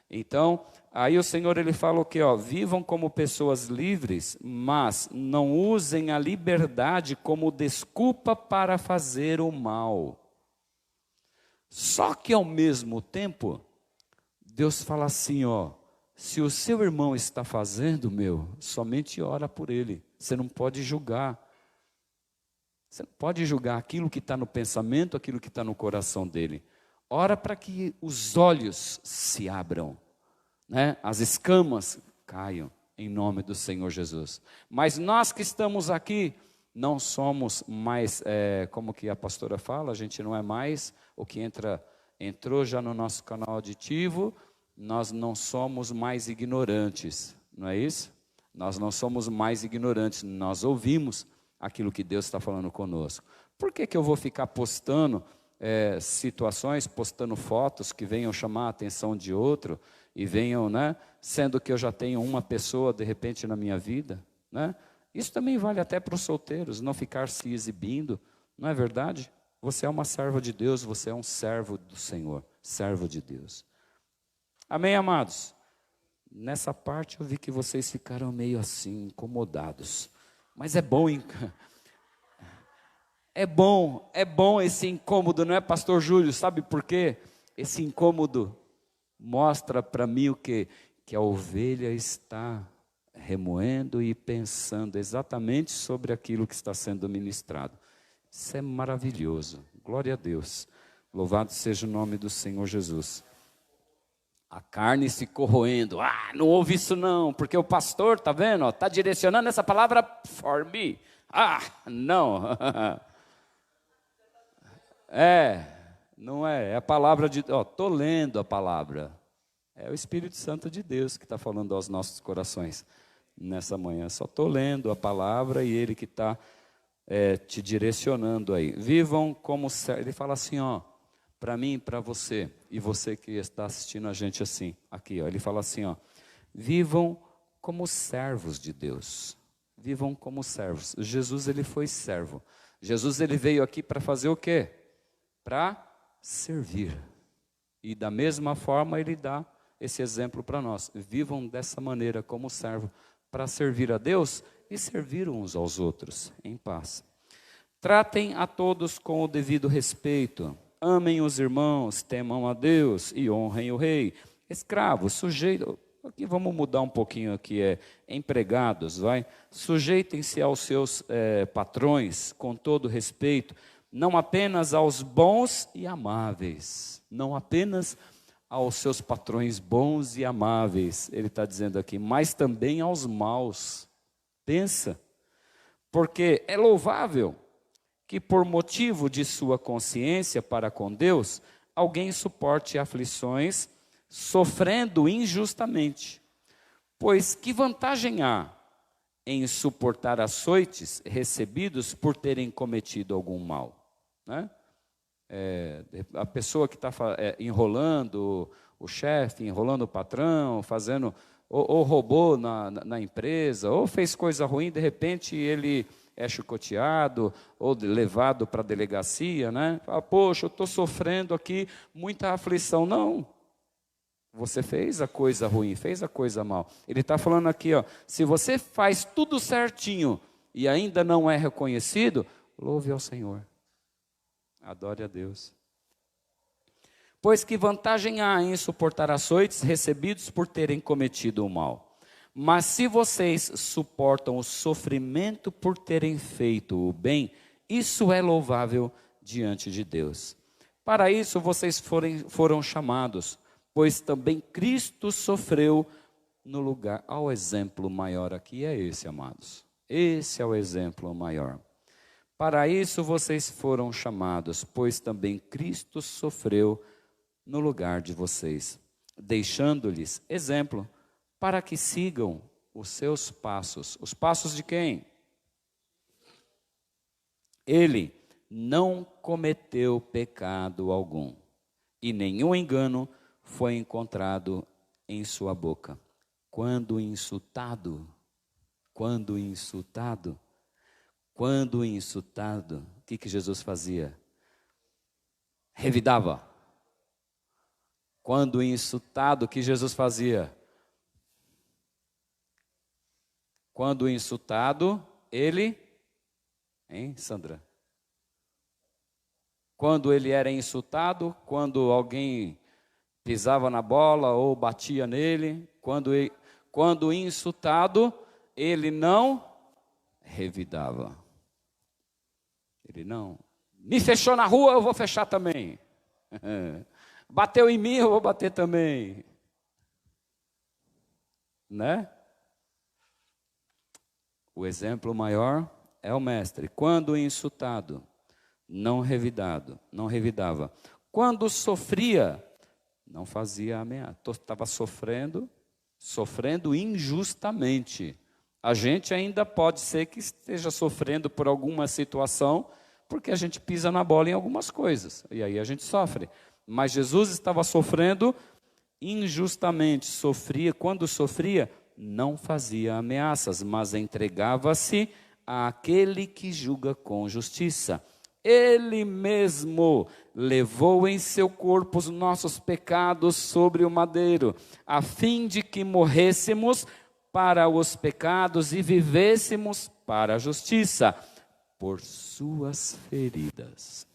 Então, aí o Senhor ele fala o quê? Vivam como pessoas livres, mas não usem a liberdade como desculpa para fazer o mal. Só que ao mesmo tempo, Deus fala assim, se o seu irmão está fazendo, somente ora por ele. Você não pode julgar. Você não pode julgar aquilo que está no pensamento, aquilo que está no coração dele. Ora para que os olhos se abram, as escamas caiam, em nome do Senhor Jesus. Mas nós que estamos aqui, não somos mais, como que a pastora fala, a gente não é mais o que entrou já no nosso canal auditivo, nós não somos mais ignorantes, não é isso? Nós não somos mais ignorantes, nós ouvimos aquilo que Deus está falando conosco. Por que eu vou ficar postando situações, postando fotos que venham chamar a atenção de outro e venham, sendo que eu já tenho uma pessoa de repente na minha vida, Isso também vale até para os solteiros, não ficar se exibindo, não é verdade? Você é uma serva de Deus, você é um servo do Senhor, servo de Deus. Amém, amados? Nessa parte eu vi que vocês ficaram meio assim, incomodados. Mas é bom, é bom esse incômodo, não é, pastor Júlio? Sabe por quê? Esse incômodo mostra para mim o quê? Que a ovelha está remoendo e pensando exatamente sobre aquilo que está sendo ministrado. Isso é maravilhoso, glória a Deus. Louvado seja o nome do Senhor Jesus. A carne se corroendo, não ouve isso não, porque o pastor, está vendo, está direcionando essa palavra for me. Não. Não é a palavra de, estou lendo a palavra. É o Espírito Santo de Deus que está falando aos nossos corações nessa manhã. Só estou lendo a palavra e Ele que está te direcionando aí. Vivam como, ele fala assim, para mim e para você, e você que está assistindo a gente assim, aqui, ele fala assim, vivam como servos de Deus. Vivam como servos. Jesus, ele foi servo. Jesus ele veio aqui para fazer o quê? Para servir. E da mesma forma ele dá esse exemplo para nós. Vivam dessa maneira como servo, para servir a Deus e servir uns aos outros em paz. Tratem a todos com o devido respeito. Amem os irmãos, temam a Deus e honrem o rei. Escravos, sujeitos, aqui vamos mudar um pouquinho aqui, empregados, vai? Sujeitem-se aos seus patrões com todo respeito, não apenas aos bons e amáveis, não apenas aos seus patrões bons e amáveis, ele está dizendo aqui, mas também aos maus. Pensa, porque é louvável que por motivo de sua consciência para com Deus, alguém suporte aflições, sofrendo injustamente. Pois que vantagem há em suportar açoites recebidos por terem cometido algum mal? Né? A pessoa que está enrolando o chefe, enrolando o patrão, fazendo, ou roubou na empresa, ou fez coisa ruim, de repente ele é chicoteado, ou levado para a delegacia, né? Fala, poxa, eu estou sofrendo aqui muita aflição. Não, você fez a coisa ruim, fez a coisa mal. Ele está falando aqui, ó, se você faz tudo certinho e ainda não é reconhecido, louve ao Senhor. Adore a Deus. Pois que vantagem há em suportar açoites recebidos por terem cometido o mal? Mas se vocês suportam o sofrimento por terem feito o bem, isso é louvável diante de Deus. Para isso vocês foram chamados, pois também Cristo sofreu no lugar. O exemplo maior aqui é esse, amados. Esse é o exemplo maior. Para isso vocês foram chamados, pois também Cristo sofreu no lugar de vocês, deixando-lhes exemplo, para que sigam os seus passos. Os passos de quem? Ele não cometeu pecado algum, e nenhum engano foi encontrado em sua boca. Quando insultado, o que Jesus fazia? Revidava. Quando insultado, o que Jesus fazia? Quando insultado, ele, hein, Sandra? Quando ele era insultado, quando alguém pisava na bola ou batia nele, quando insultado, ele não revidava. Ele não. Me fechou na rua, eu vou fechar também. Bateu em mim, eu vou bater também. Né? O exemplo maior é o mestre. Quando insultado, não revidava. Quando sofria, não fazia ameaça. Estava sofrendo injustamente. A gente ainda pode ser que esteja sofrendo por alguma situação, porque a gente pisa na bola em algumas coisas, e aí a gente sofre. Mas Jesus estava sofrendo injustamente, quando sofria, não fazia ameaças, mas entregava-se àquele que julga com justiça. Ele mesmo levou em seu corpo os nossos pecados sobre o madeiro, a fim de que morrêssemos para os pecados e vivêssemos para a justiça. Por suas feridas,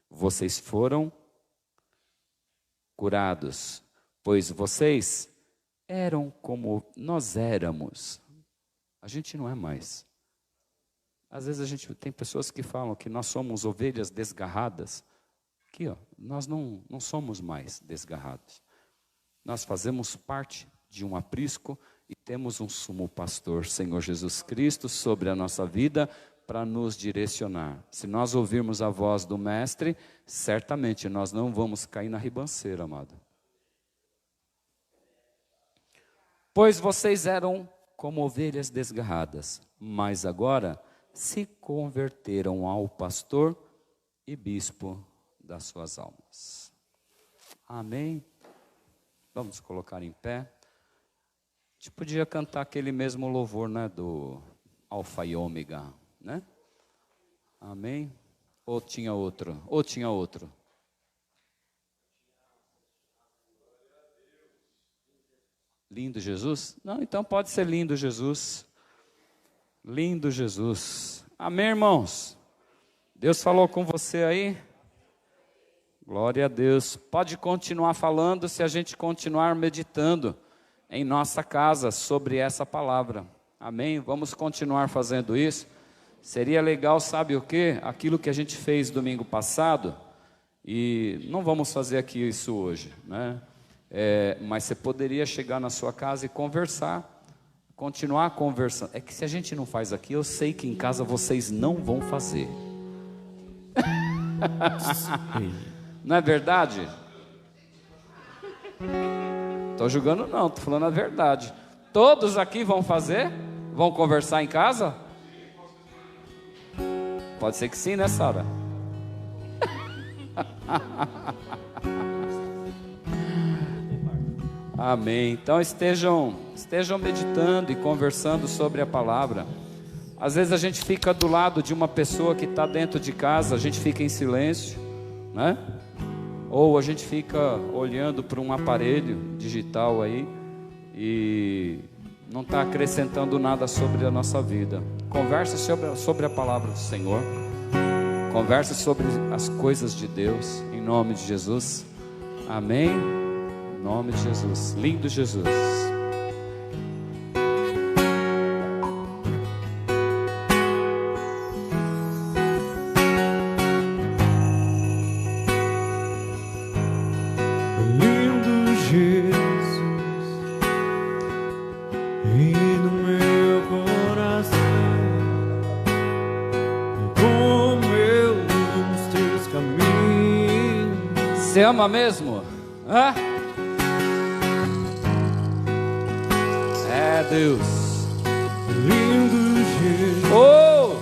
vocês foram curados, pois vocês eram como nós éramos. A gente não é mais. Às vezes a gente tem pessoas que falam que nós somos ovelhas desgarradas. Aqui, ó, nós não somos mais desgarrados. Nós fazemos parte de um aprisco e temos um sumo pastor, Senhor Jesus Cristo, sobre a nossa vida para nos direcionar. Se nós ouvirmos a voz do Mestre, certamente nós não vamos cair na ribanceira, amado. Pois vocês eram como ovelhas desgarradas, mas agora se converteram ao pastor e bispo das suas almas. Amém? Vamos colocar em pé. A gente podia cantar aquele mesmo louvor, né, do Alfa e Ômega, né? Amém? Ou tinha outro? Ou tinha outro? Lindo Jesus? Não, então pode ser lindo Jesus. Lindo Jesus. Amém, irmãos? Deus falou com você aí? Glória a Deus. Pode continuar falando se a gente continuar meditando em nossa casa sobre essa palavra. Amém? Vamos continuar fazendo isso. Seria legal, sabe o quê? Aquilo que a gente fez domingo passado, e não vamos fazer aqui isso hoje, né? Mas você poderia chegar na sua casa e conversar, continuar conversando. É que se a gente não faz aqui, eu sei que em casa vocês não vão fazer. Não é verdade? Estou julgando não, estou falando a verdade. Todos aqui vão fazer? Vão conversar em casa? Pode ser que sim, né, Sara? Amém. Então estejam meditando e conversando sobre a palavra. Às vezes a gente fica do lado de uma pessoa que está dentro de casa, a gente fica em silêncio, né? Ou a gente fica olhando para um aparelho digital aí e não está acrescentando nada sobre a nossa vida. Converse sobre a palavra do Senhor. Converse sobre as coisas de Deus, em nome de Jesus. Amém? Em nome de Jesus. Lindo Jesus. Você ama mesmo? Hã? É Deus. Lindo Jesus, Oh!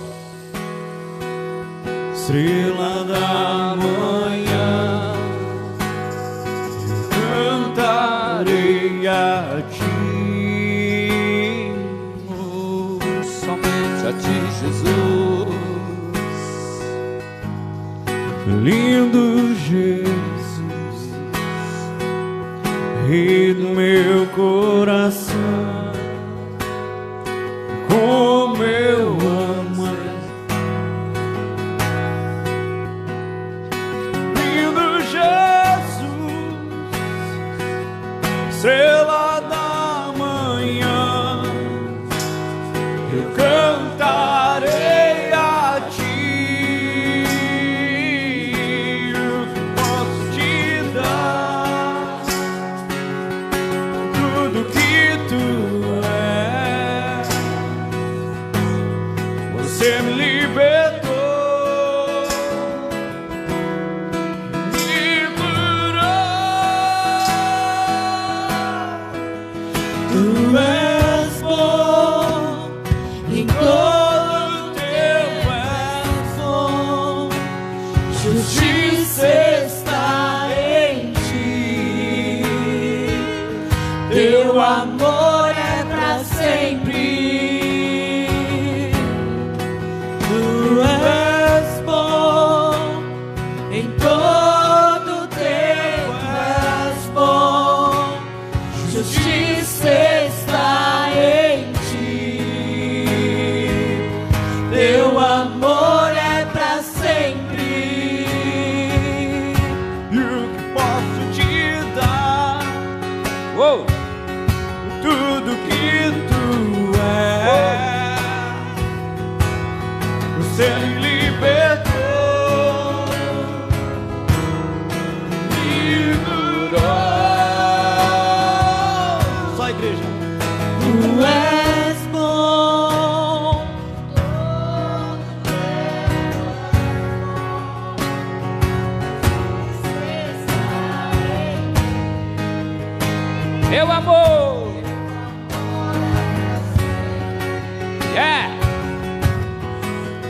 estrela da manhã, eu cantarei a ti, Somente a ti, Jesus. lindo Jesus, Rei do meu coração, como eu amo. Lindo Jesus, estrela da manhã, eu cantarei a ti, eu posso te dar tudo que tu és. Você me libertou, me curou. Tu és bom, em todo teu és bom. Justiça está em ti, teu amor é pra sempre. Tu és bom, em todo tempo és bom. Justiça está em ti, teu amor é pra sempre. E o que posso te dar? Uou! Tudo que tu és. Você me libertou, me curou. Só a igreja. Tu és bom, Meu amor! Yeah!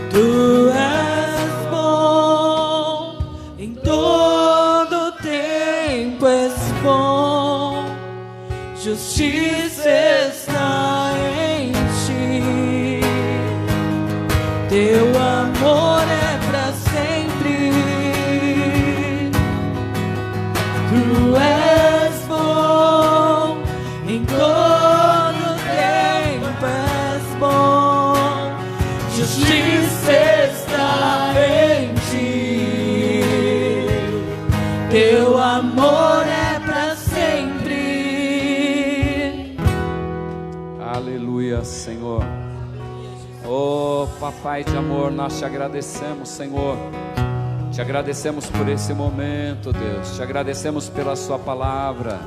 tu és bom, em todo tempo és bom. Justiça está em ti, teu amor é Pai de amor, nós te agradecemos, Senhor. Te agradecemos por esse momento, Deus. Te agradecemos pela sua palavra.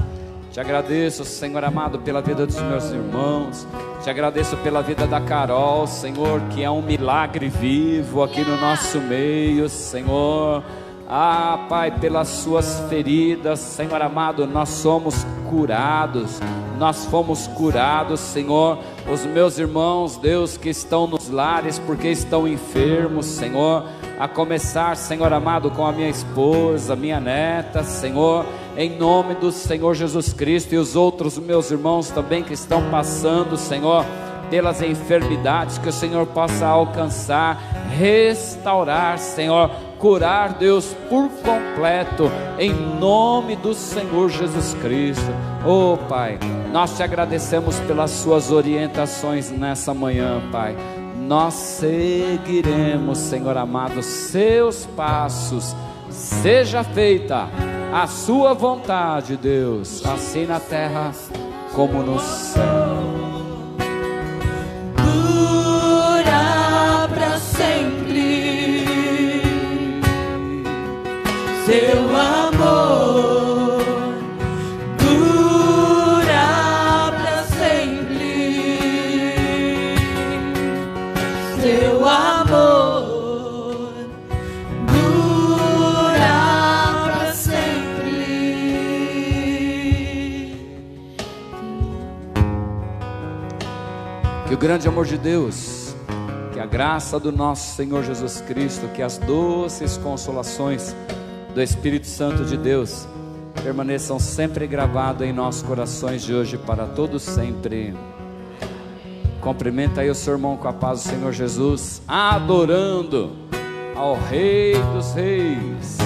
Te agradeço, Senhor amado, pela vida dos meus irmãos. Te agradeço pela vida da Carol, Senhor, que é um milagre vivo aqui no nosso meio, Senhor. Ah, Pai, pelas suas feridas, Senhor amado, nós somos curados. Nós fomos curados, Senhor. Os meus irmãos, Deus, que estão nos lares porque estão enfermos, Senhor. A começar, Senhor amado, com a minha esposa, minha neta, Senhor, em nome do Senhor Jesus Cristo, e os outros meus irmãos também que estão passando, Senhor, pelas enfermidades, que o Senhor possa alcançar, restaurar, Senhor, curar, Deus, por completo, em nome do Senhor Jesus Cristo. Oh Pai, nós te agradecemos pelas suas orientações nessa manhã, Pai. Nós seguiremos, Senhor amado, seus passos. Seja feita a sua vontade, Deus, assim na terra como no céu. Dura pra sempre seu amor, dura pra sempre seu amor, dura pra sempre. Que o grande amor de Deus, que a graça do nosso Senhor Jesus Cristo, que as doces consolações do Espírito Santo de Deus permaneçam sempre gravados em nossos corações de hoje para todos sempre. Cumprimenta aí o seu irmão com a paz do Senhor Jesus, adorando ao Rei dos Reis.